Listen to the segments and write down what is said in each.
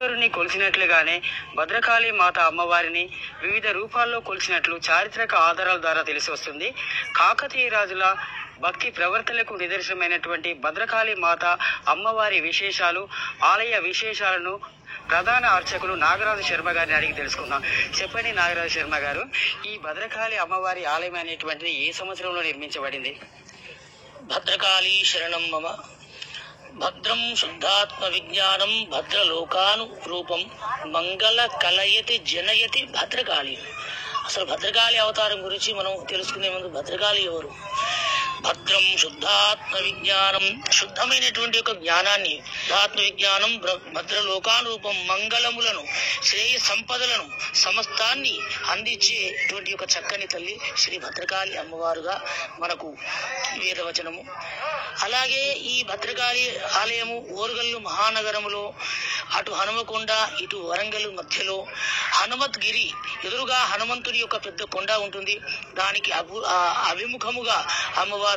ని కొలిసినట్లుగానే భద్రకాళి మాత అమ్మవారిని వివిధ రూపాల్లో కొలిసినట్లు చారిత్రక ఆధారాల ద్వారా తెలిసి వస్తుంది. కాకతీయ రాజుల భక్తి ప్రవర్తనలకు నిదర్శనమైనటువంటి భద్రకాళి మాత అమ్మవారి విశేషాలు, ఆలయ విశేషాలను ప్రధాన అర్చకులు నాగరాజు శర్మ గారిని అడిగి తెలుసుకుందాం. చెప్పండి నాగరాజు శర్మ గారు, ఈ భద్రకాళి అమ్మవారి ఆలయం అనేటువంటిది ఏ సంవత్సరంలో నిర్మించబడింది? భద్రకాళీ శరణం మమ. భద్రం శుద్ధాత్మ విజ్ఞానం భద్రలోకాను రూపం మంగళ కలయతి జనయతి భద్రకాళి. అసలు భద్రకాళి అవతారం గురించి మనం తెలుసుకునే ముందు భద్రకాళి ఎవరు? భద్రం శుద్ధాత్మ విజ్ఞానం, శుద్ధమైనటువంటి ఒక జ్ఞానాన్ని, శుద్ధాత్మ విజ్ఞానం భద్రలోకానురూపం, మంగళములను, శ్రేయ సంపదలను, సమస్తాన్ని అందించేటువంటి ఒక చక్కని తల్లి శ్రీ భద్రకాళి అమ్మవారుగా మనకు వేదవచనము. అలాగే ఈ భద్రకాళి ఆలయము ఓరుగల్లు మహానగరములో, అటు హనుమకొండ ఇటు వరంగల్ మధ్యలో హనుమత్గిరి ఎదురుగా హనుమంతుడి యొక్క పెద్ద కొండ ఉంటుంది. దానికి అభిముఖముగా అమ్మవారు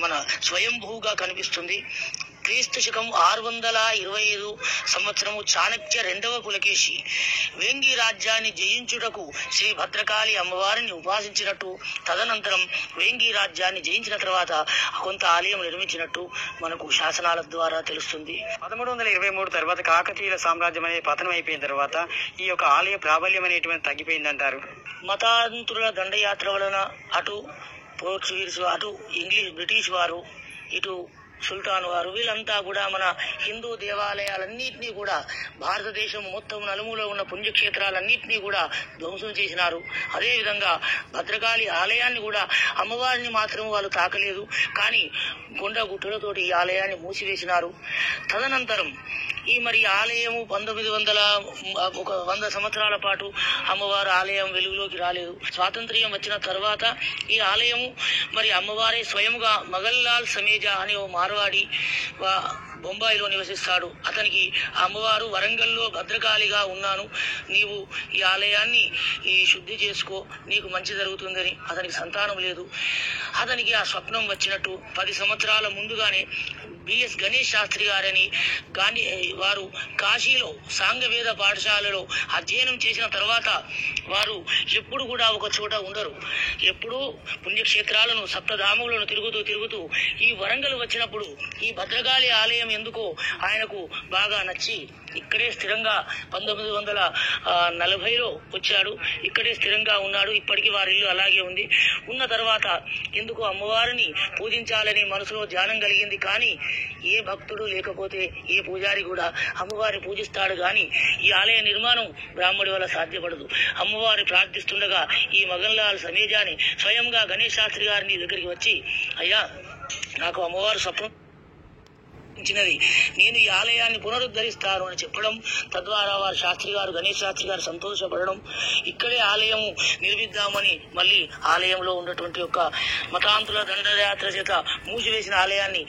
మన స్వయంభూగా కనిపిస్తుంది. క్రీస్తు శకం 625 సంవత్సరము చాణక్య 2వ పులకేశి వేంగి రాజ్యాన్ని జయించుటకు శ్రీ భద్రకాళి అమ్మవారిని ఉపాసించినట్టు, తదనంతరం వేంగి రాజ్యాన్ని జయించిన తర్వాత కొంత ఆలయం నిర్మించినట్టు మనకు శాసనాల ద్వారా తెలుస్తుంది. 1323 తర్వాత కాకతీయుల సామ్రాజ్యం అనేది పతనం అయిపోయిన తర్వాత ఈ యొక్క ఆలయ ప్రాబల్యం అనేటువంటి తగ్గిపోయిందంటారు. మతాంతరుల దండయాత్ర వలన అటు పోర్చుగీస్, అటు బ్రిటిష్ వారు, ఇటు సుల్తాన్ వారు, వీళ్ళంతా కూడా మన హిందూ దేవాలయాలన్నింటినీ కూడా, భారతదేశం మొత్తం నలుమూలో ఉన్న పుణ్యక్షేత్రాలన్నింటినీ కూడా ధ్వంసం చేసినారు. అదేవిధంగా భద్రకాళి ఆలయాన్ని కూడా, అమ్మవారిని మాత్రం వాళ్ళు తాకలేదు, కానీ కొండ గుట్టలతోటి ఈ ఆలయాన్ని మూసివేసినారు. తదనంతరం ఈ ఆలయము 100 సంవత్సరాల పాటు అమ్మవారు ఆలయం వెలుగులోకి రాలేదు. స్వాతంత్ర్యం వచ్చిన తర్వాత ఈ ఆలయము అమ్మవారే స్వయముగా మగల్లాల్ సమేజా అనే ఓ మార్వాడి బొంబాయిలో నివసిస్తాడు. అతనికి అమ్మవారు వరంగల్లో భద్రకాళిగా ఉన్నాను, నీవు ఈ ఆలయాన్ని శుద్ధి చేసుకో, నీకు మంచి జరుగుతుందని. అతనికి సంతానం లేదు. అతనికి ఆ స్వప్నం వచ్చినట్టు 10 సంవత్సరాల ముందుగానే బిఎస్ గణేష్ శాస్త్రి గారని వారు కాశీలో సాంగవేద పాఠశాలలో అధ్యయనం చేసిన తర్వాత వారు ఎప్పుడు కూడా ఒక చోట ఉండరు. ఎప్పుడూ పుణ్యక్షేత్రాలను, సప్తధామములను తిరుగుతూ ఈ వరంగల్ వచ్చినప్పుడు ఈ భద్రకాళి ఆలయం ఎందుకో ఆయనకు బాగా నచ్చి ఇక్కడే స్థిరంగా 1940లో వచ్చాడు. ఇక్కడే స్థిరంగా ఉన్నాడు. ఇప్పటికీ వారి ఇల్లు అలాగే ఉంది. ఉన్న తర్వాత ఎందుకు అమ్మవారిని పూజించాలని మనసులో ధ్యానం కలిగింది. కానీ ఏ భక్తుడు లేకపోతే ఏ పూజారి కూడా అమ్మవారిని పూజిస్తాడు, కానీ ఈ ఆలయ నిర్మాణం బ్రాహ్మడి వల్ల సాధ్యపడదు. అమ్మవారి ప్రార్థిస్తుండగా ఈ మగన్లాల్ సమేజాని స్వయంగా గణేష్ శాస్త్రి గారిని దగ్గరికి వచ్చి, అయ్యా, నాకు అమ్మవారు స్వప్నం నేను ఈ ఆలయాన్ని పునరుద్ధరిస్తాను అని చెప్పడం, తద్వారా వారు శాస్త్రి గారు, గణేష్ శాస్త్రి గారు సంతోషపడడం, ఇక్కడే ఆలయం నిర్మిద్దామని మళ్ళీ ఆలయంలో ఉన్నటువంటి ఒక మతాంతుల దండయాత్ర చేత మూసివేసిన ఆలయాన్ని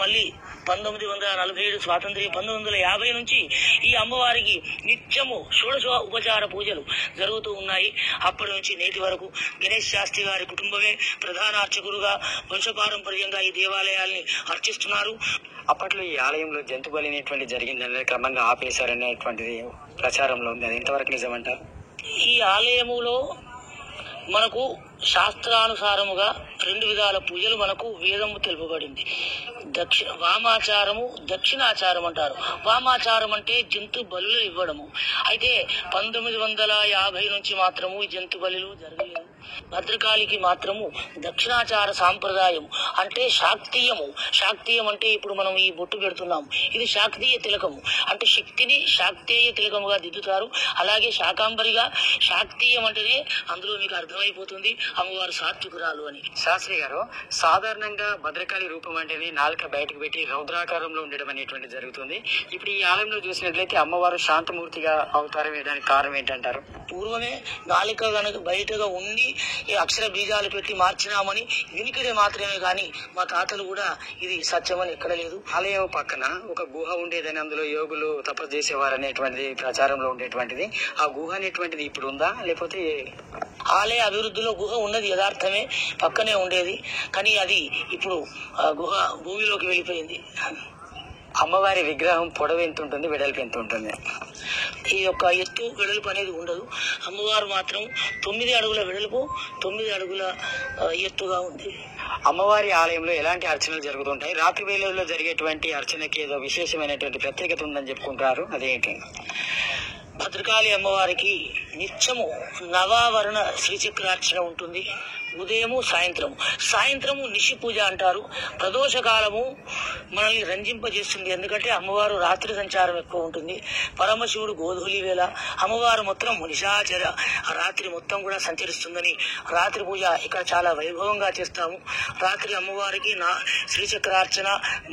మళ్ళీ 1947 స్వాతంత్ర్యం 1950 నుంచి ఈ అమ్మవారికి నిత్యము షోడశ ఉపచార పూజలు జరుగుతూ ఉన్నాయి. అప్పటి నుంచి నేటి వరకు గణేష్ శాస్త్రి గారి కుటుంబమే ప్రధాన అర్చకులుగా వంశపారంపర్యంగా ఈ దేవాలయాల్ని అర్చిస్తున్నారు. అప్పట్లో ఈ ఆలయంలో జంతు బలి అనేటువంటి జరిగిందనేది క్రమంగా ఆపేశారనేటువంటిది ప్రచారంలో ఉంది. అది ఎంతవరకు నిజమంటారు? ఈ ఆలయములో మనకు శాస్త్రానుసారముగా 2 విధాల పూజలు మనకు వేదము తెలుపబడింది. వామాచారము, దక్షిణాచారం అంటారు. వామాచారం అంటే జంతు బలులు ఇవ్వడము. అయితే 1950 నుంచి మాత్రము ఈ జంతు బలులు జరగలేదు. భద్రకాళికి మాత్రము దక్షిణాచార సాంప్రదాయం అంటే శాక్తీయము. శాక్తీయం అంటే ఇప్పుడు మనం ఈ బొట్టు పెడుతున్నాము, ఇది శాక్తీయ తిలకము. అంటే శక్తిని శాక్తేయ తిలకముగా దిద్దుతారు. అలాగే శాకాంబరిగా శాక్తీయం అంటేనే అందులో మీకు అర్థమైపోతుంది అమ్మవారు సాత్వికురాలు అని. శాస్త్రి గారు, సాధారణంగా భద్రకాళి రూపం అంటేనే నాలుక బయటకు పెట్టి రౌద్రాకారంలో ఉండడం అనేటువంటి జరుగుతుంది. ఇప్పుడు ఈ ఆలయంలో చూసినట్లయితే అమ్మవారు శాంతమూర్తిగా అవతారం వేయడానికి కారణం ఏంటంటారు? పూర్వమే నాలిక కనుక బయటగా ఉండి అక్షర బీజాలు పెట్టి మార్చినామని వినికిడే మాత్రమే, కానీ మా తాతలు కూడా ఇది సత్యమని ఎక్కడ లేదు. ఆలయం పక్కన ఒక గుహ ఉండేదని, అందులో యోగులు తపస్సు చేసేవారు అనేటువంటిది ప్రచారంలో ఉండేటువంటిది. ఆ గుహ అనేటువంటిది ఇప్పుడు ఉందా, లేకపోతే? ఆలయ అభివృద్ధిలో గుహ ఉన్నది, యథార్థమే, పక్కనే ఉండేది. కానీ అది ఇప్పుడు గుహ భూమిలోకి వెళ్ళిపోయింది. అమ్మవారి విగ్రహం పొడవు ఎంత ఉంటుంది, వెడల్పు ఎంత ఉంటుంది? ఈ యొక్క ఎత్తు వెడల్పు అనేది ఉండదు. అమ్మవారు మాత్రం 9 అడుగుల వెడల్పు, 9 అడుగుల ఎత్తుగా ఉంది. అమ్మవారి ఆలయంలో ఎలాంటి అర్చనలు జరుగుతుంటాయి? రాత్రి వేళల్లో జరిగేటువంటి అర్చనకి ఏదో విశేషమైనటువంటి ప్రత్యేకత ఉందని చెప్పుకుంటారు, అదేంటి? భద్రకాళి అమ్మవారికి నిత్యము నవావరణ శ్రీచక్రార్చన ఉంటుంది. ఉదయము సాయంత్రము నిశి పూజ అంటారు. ప్రదోష కాలము మనల్ని రంజింపజేస్తుంది. ఎందుకంటే అమ్మవారు రాత్రి సంచారం ఎక్కువ ఉంటుంది. పరమశివుడు గోధూళి వేళ, అమ్మవారు మొత్తం నిశాచర రాత్రి మొత్తం కూడా సంచరిస్తుందని రాత్రి పూజ ఇక్కడ చాలా వైభవంగా చేస్తాము. రాత్రి అమ్మవారికి శ్రీచక్రార్చన,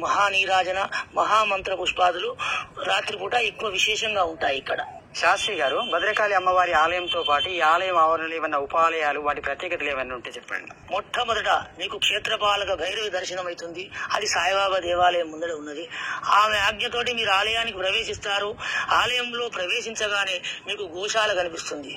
మహానీరాజన, మహామంత్ర పుష్పాదులు రాత్రిపూట ఎక్కువ విశేషంగా ఉంటాయి ఇక్కడ. శాస్త్రి గారు, భద్రకాళి అమ్మవారి ఆలయంతో పాటు ఈ ఆలయం ఆవరణలో ఏమన్నా ఉపాలయాలు, వాటి ప్రత్యేకతలు ఏమన్నా ఉంటే చెప్పండి. మొట్టమొదట మీకు క్షేత్రపాలక భైరవి దర్శనం అవుతుంది. అది సాయిబాబా దేవాలయం ముందర ఉన్నది. ఆమె ఆజ్ఞతోటి మీరు ఆలయానికి ప్రవేశిస్తారు. ఆలయంలో ప్రవేశించగానే మీకు గోశాల కనిపిస్తుంది.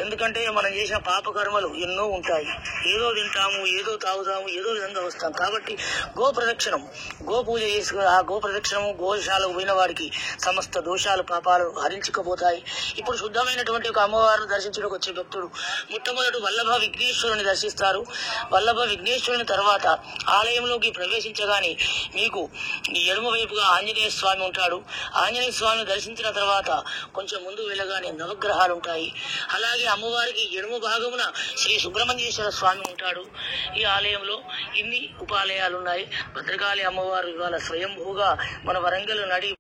ఎందుకంటే మనం చేసిన పాపకర్మలు ఎన్నో ఉంటాయి. ఏదో తింటాము, ఏదో తాగుతాము, ఏదో విధంగా వస్తాం. కాబట్టి గో ప్రదక్షిణం, గో పూజ చేసుకుని ఆ గో ప్రదక్షిణము, గోశాలకు పోయిన వారికి సమస్త దోషాలు పాపాలు హరించుకుపోతాయి. ఇప్పుడు శుద్ధమైనటువంటి ఒక అమ్మవారిని దర్శించడానికి వచ్చే భక్తుడు మొట్టమొదటి వల్లభ విఘ్నేశ్వరుని దర్శిస్తారు. వల్లభ విఘ్నేశ్వరుని తర్వాత ఆలయంలోకి ప్రవేశించగానే మీకు ఎడమ వైపుగా ఆంజనేయ స్వామి ఉంటాడు. ఆంజనేయ స్వామిని దర్శించిన తర్వాత కొంచెం ముందు వెళ్ళగానే నవగ్రహాలు ఉంటాయి. అలాగే అమ్మవారికి ఎడమ భాగమున శ్రీ సుబ్రహ్మణ్యేశ్వర స్వామి ఉంటాడు. ఈ ఆలయంలో ఇన్ని ఉపాలయాలు ఉన్నాయి. భద్రకాళి అమ్మవారు ఇవాళ స్వయంభూగా మన వరంగల్ నడి